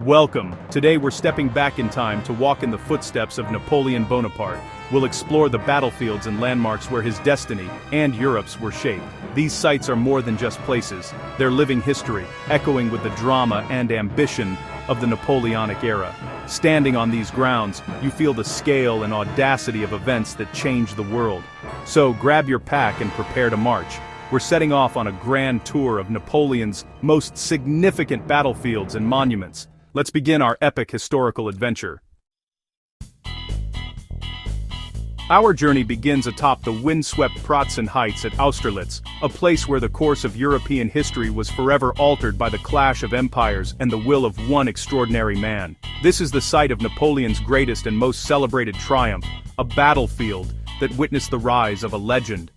Welcome. Today we're stepping back in time to walk in the footsteps of Napoleon Bonaparte. We'll explore the battlefields and landmarks where his destiny, and Europe's, were shaped. These sites are more than just places. They're living history, echoing with the drama and ambition of the Napoleonic era. Standing on these grounds, you feel the scale and audacity of events that changed the world. So grab your pack and prepare to march. We're setting off on a grand tour of Napoleon's most significant battlefields and monuments. Let's begin our epic historical adventure. Our journey begins atop the windswept Pratzen Heights at Austerlitz, a place where the course of European history was forever altered by the clash of empires and the will of one extraordinary man. This is the site of Napoleon's greatest and most celebrated triumph, a battlefield that witnessed the rise of a legend.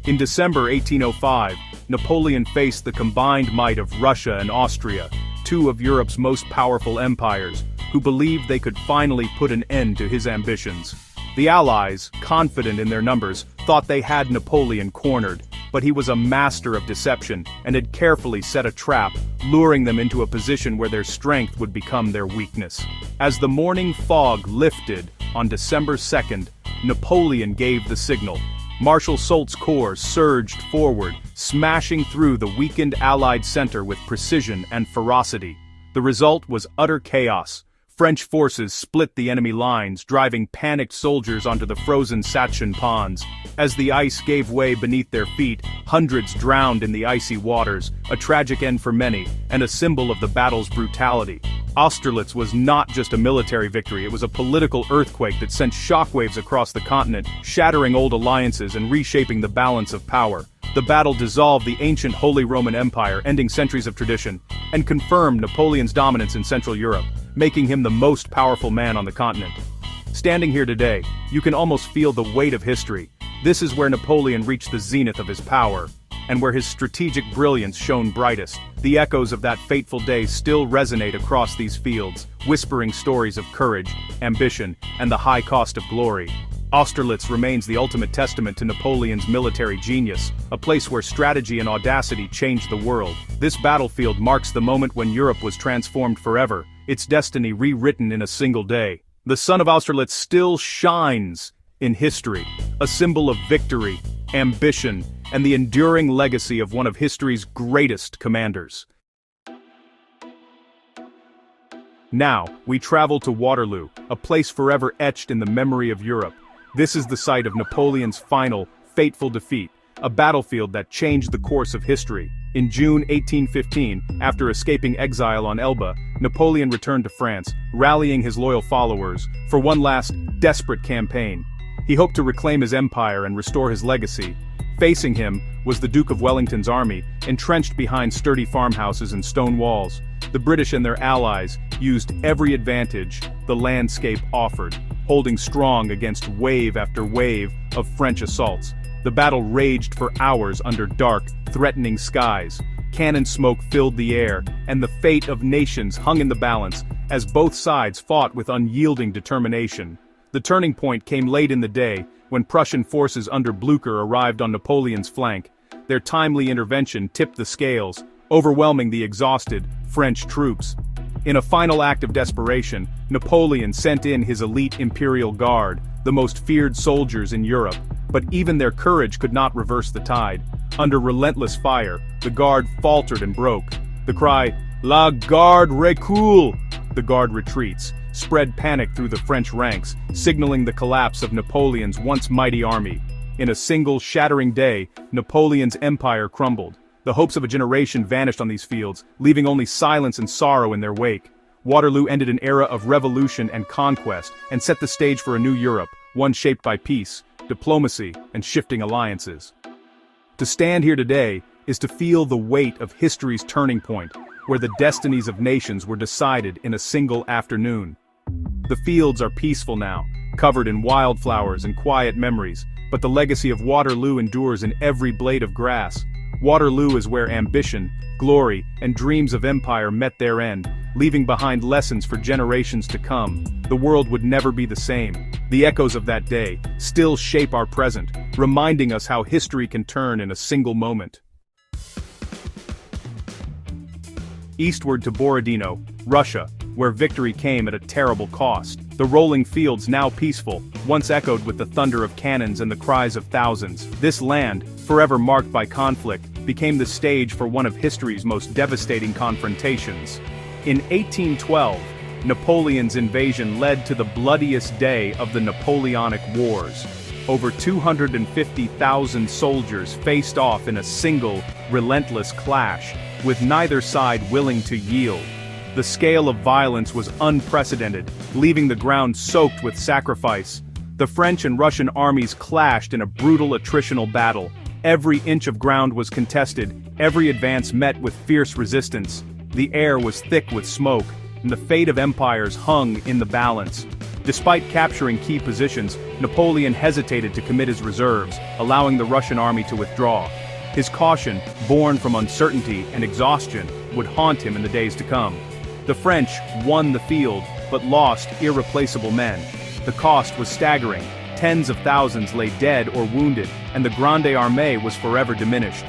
In December 1805, Napoleon faced the combined might of Russia and Austria, two of Europe's most powerful empires, who believed they could finally put an end to his ambitions. The Allies, confident in their numbers, thought they had Napoleon cornered, but he was a master of deception and had carefully set a trap, luring them into a position where their strength would become their weakness. As the morning fog lifted on December 2nd, Napoleon gave the signal. Marshal Soult's corps surged forward, smashing through the weakened Allied center with precision and ferocity. The result was utter chaos. French forces split the enemy lines, driving panicked soldiers onto the frozen Satchen ponds. As the ice gave way beneath their feet, hundreds drowned in the icy waters, a tragic end for many, and a symbol of the battle's brutality. Austerlitz was not just a military victory, it was a political earthquake that sent shockwaves across the continent, shattering old alliances and reshaping the balance of power. The battle dissolved the ancient Holy Roman Empire, ending centuries of tradition, and confirmed Napoleon's dominance in Central Europe, making him the most powerful man on the continent. Standing here today, you can almost feel the weight of history. This is where Napoleon reached the zenith of his power, and where his strategic brilliance shone brightest. The echoes of that fateful day still resonate across these fields, whispering stories of courage, ambition, and the high cost of glory. Austerlitz remains the ultimate testament to Napoleon's military genius, a place where strategy and audacity changed the world. This battlefield marks the moment when Europe was transformed forever, its destiny rewritten in a single day. The sun of Austerlitz still shines in history, a symbol of victory, ambition, and the enduring legacy of one of history's greatest commanders. Now, we travel to Waterloo, a place forever etched in the memory of Europe. This is the site of Napoleon's final, fateful defeat, a battlefield that changed the course of history. In June 1815, after escaping exile on Elba, Napoleon returned to France, rallying his loyal followers for one last, desperate campaign. He hoped to reclaim his empire and restore his legacy. Facing him was the Duke of Wellington's army, entrenched behind sturdy farmhouses and stone walls. The British and their allies used every advantage the landscape offered, holding strong against wave after wave of French assaults. The battle raged for hours under dark, threatening skies. Cannon smoke filled the air, and the fate of nations hung in the balance as both sides fought with unyielding determination. The turning point came late in the day, when Prussian forces under Blücher arrived on Napoleon's flank. Their timely intervention tipped the scales, overwhelming the exhausted French troops. In a final act of desperation, Napoleon sent in his elite Imperial Guard, the most feared soldiers in Europe, but even their courage could not reverse the tide. Under relentless fire, the Guard faltered and broke. The cry, "La Garde recule!" The Guard retreats, spread panic through the French ranks, signaling the collapse of Napoleon's once mighty army. In a single shattering day, Napoleon's empire crumbled. The hopes of a generation vanished on these fields, leaving only silence and sorrow in their wake. Waterloo ended an era of revolution and conquest, and set the stage for a new Europe, one shaped by peace, diplomacy, and shifting alliances. To stand here today is to feel the weight of history's turning point, where the destinies of nations were decided in a single afternoon. The fields are peaceful now, covered in wildflowers and quiet memories, but the legacy of Waterloo endures in every blade of grass. Waterloo is where ambition, glory, and dreams of empire met their end, leaving behind lessons for generations to come. The world would never be the same. The echoes of that day still shape our present, reminding us how history can turn in a single moment. Eastward to Borodino, Russia, where victory came at a terrible cost. The rolling fields, now peaceful, once echoed with the thunder of cannons and the cries of thousands. This land, forever marked by conflict, became the stage for one of history's most devastating confrontations. In 1812, Napoleon's invasion led to the bloodiest day of the Napoleonic Wars. Over 250,000 soldiers faced off in a single, relentless clash, with neither side willing to yield. The scale of violence was unprecedented, leaving the ground soaked with sacrifice. The French and Russian armies clashed in a brutal attritional battle. Every inch of ground was contested, every advance met with fierce resistance. The air was thick with smoke, and the fate of empires hung in the balance. Despite capturing key positions, Napoleon hesitated to commit his reserves, allowing the Russian army to withdraw. His caution, born from uncertainty and exhaustion, would haunt him in the days to come. The French won the field, but lost irreplaceable men. The cost was staggering. Tens of thousands lay dead or wounded, and the Grande Armée was forever diminished.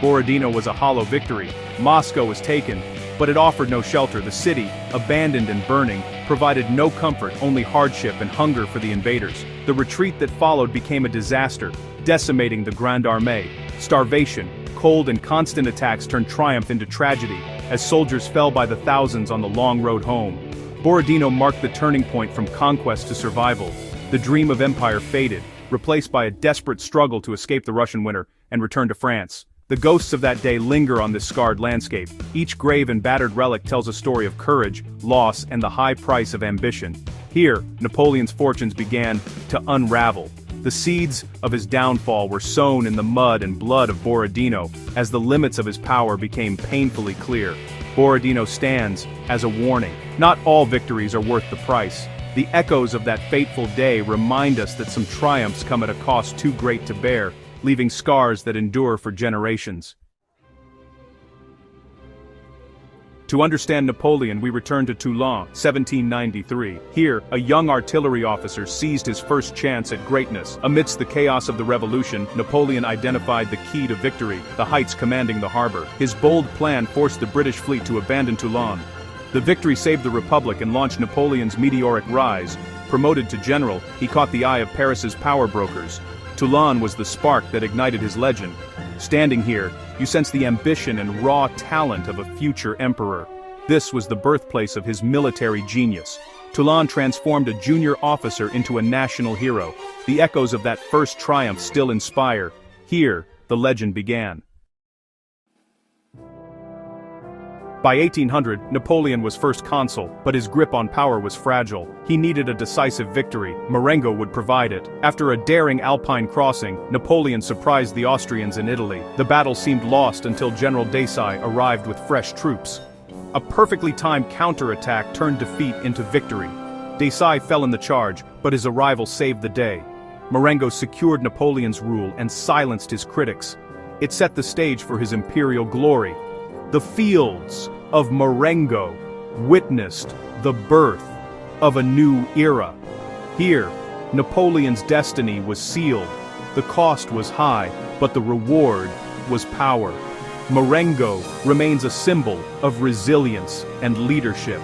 Borodino was a hollow victory. Moscow was taken, but it offered no shelter. The city, abandoned and burning, provided no comfort, only hardship and hunger for the invaders. The retreat that followed became a disaster, decimating the Grande Armée. Starvation, cold and constant attacks turned triumph into tragedy, as soldiers fell by the thousands on the long road home. Borodino marked the turning point from conquest to survival. The dream of empire faded, replaced by a desperate struggle to escape the Russian winter and return to France. The ghosts of that day linger on this scarred landscape. Each grave and battered relic tells a story of courage, loss, and the high price of ambition. Here, Napoleon's fortunes began to unravel. The seeds of his downfall were sown in the mud and blood of Borodino, as the limits of his power became painfully clear. Borodino stands as a warning. Not all victories are worth the price. The echoes of that fateful day remind us that some triumphs come at a cost too great to bear, leaving scars that endure for generations. To understand Napoleon, we return to Toulon, 1793. Here, a young artillery officer seized his first chance at greatness. Amidst the chaos of the revolution, Napoleon identified the key to victory, the heights commanding the harbor. His bold plan forced the British fleet to abandon Toulon. The victory saved the Republic and launched Napoleon's meteoric rise. Promoted to general, he caught the eye of Paris's power brokers. Toulon was the spark that ignited his legend. Standing here, you sense the ambition and raw talent of a future emperor. This was the birthplace of his military genius. Toulon transformed a junior officer into a national hero. The echoes of that first triumph still inspire. Here, the legend began. By 1800, Napoleon was first consul, but his grip on power was fragile. He needed a decisive victory. Marengo would provide it. After a daring Alpine crossing, Napoleon surprised the Austrians in Italy. The battle seemed lost until General Desai arrived with fresh troops. A perfectly timed counterattack turned defeat into victory. Desai fell in the charge, but his arrival saved the day. Marengo secured Napoleon's rule and silenced his critics. It set the stage for his imperial glory. The fields of Marengo witnessed the birth of a new era. Here, Napoleon's destiny was sealed. The cost was high, but the reward was power. Marengo remains a symbol of resilience and leadership.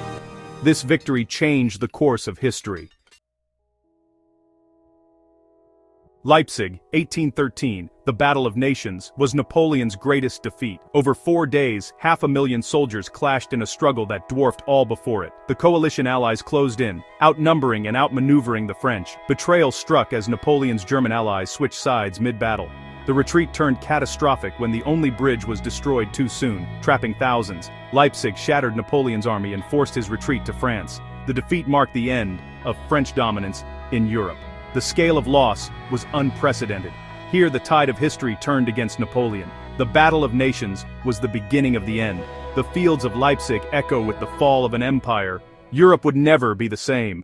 This victory changed the course of history. Leipzig, 1813, the Battle of Nations, was Napoleon's greatest defeat. Over 4 days, 500,000 soldiers clashed in a struggle that dwarfed all before it. The coalition allies closed in, outnumbering and outmaneuvering the French. Betrayal struck as Napoleon's German allies switched sides mid-battle. The retreat turned catastrophic when the only bridge was destroyed too soon, trapping thousands. Leipzig shattered Napoleon's army and forced his retreat to France. The defeat marked the end of French dominance in Europe. The scale of loss was unprecedented. Here the tide of history turned against Napoleon. The Battle of Nations was the beginning of the end. The fields of Leipzig echo with the fall of an empire. Europe would never be the same.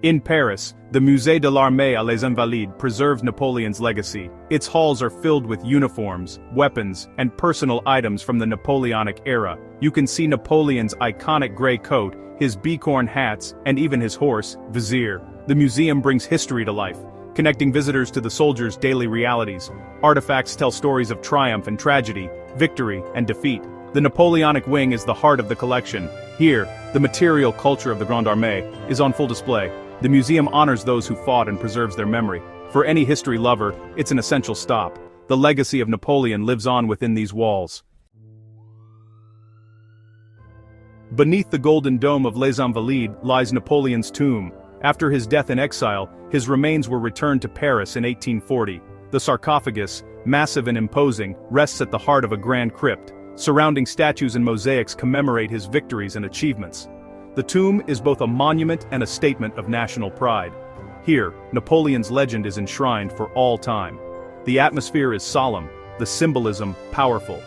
In Paris, the Musée de l'Armée à les Invalides preserves Napoleon's legacy. Its halls are filled with uniforms, weapons, and personal items from the Napoleonic era. You can see Napoleon's iconic gray coat, his bicorn hats, and even his horse, Vizier. The museum brings history to life, connecting visitors to the soldiers' daily realities. Artifacts tell stories of triumph and tragedy, victory and defeat. The Napoleonic wing is the heart of the collection. Here, the material culture of the Grande Armée is on full display. The museum honors those who fought and preserves their memory. For any history lover, it's an essential stop. The legacy of Napoleon lives on within these walls. Beneath the golden dome of Les Invalides lies Napoleon's tomb. After his death in exile, his remains were returned to Paris in 1840. The sarcophagus, massive and imposing, rests at the heart of a grand crypt. Surrounding statues and mosaics commemorate his victories and achievements. The tomb is both a monument and a statement of national pride. Here, Napoleon's legend is enshrined for all time. The atmosphere is solemn, the symbolism powerful.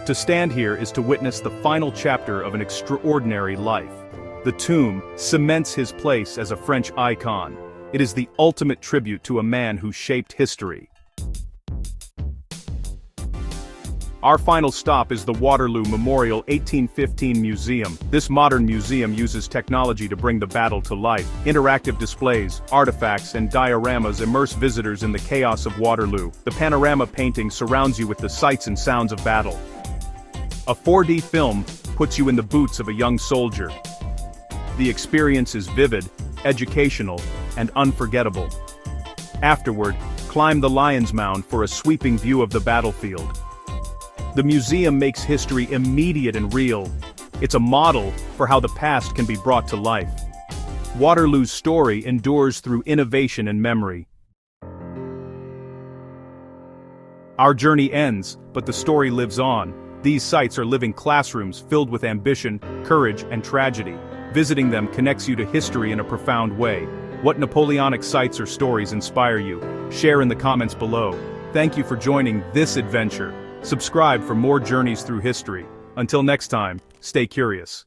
To stand here is to witness the final chapter of an extraordinary life. The tomb cements his place as a French icon. It is the ultimate tribute to a man who shaped history. Our final stop is the Waterloo Memorial 1815 Museum. This modern museum uses technology to bring the battle to life. Interactive displays, artifacts, and dioramas immerse visitors in the chaos of Waterloo. The panorama painting surrounds you with the sights and sounds of battle. A 4D film puts you in the boots of a young soldier. The experience is vivid, educational, and unforgettable. Afterward, climb the Lion's Mound for a sweeping view of the battlefield. The museum makes history immediate and real. It's a model for how the past can be brought to life. Waterloo's story endures through innovation and memory. Our journey ends, but the story lives on. These sites are living classrooms filled with ambition, courage, and tragedy. Visiting them connects you to history in a profound way. What Napoleonic sites or stories inspire you? Share in the comments below. Thank you for joining this adventure. Subscribe for more journeys through history. Until next time, stay curious.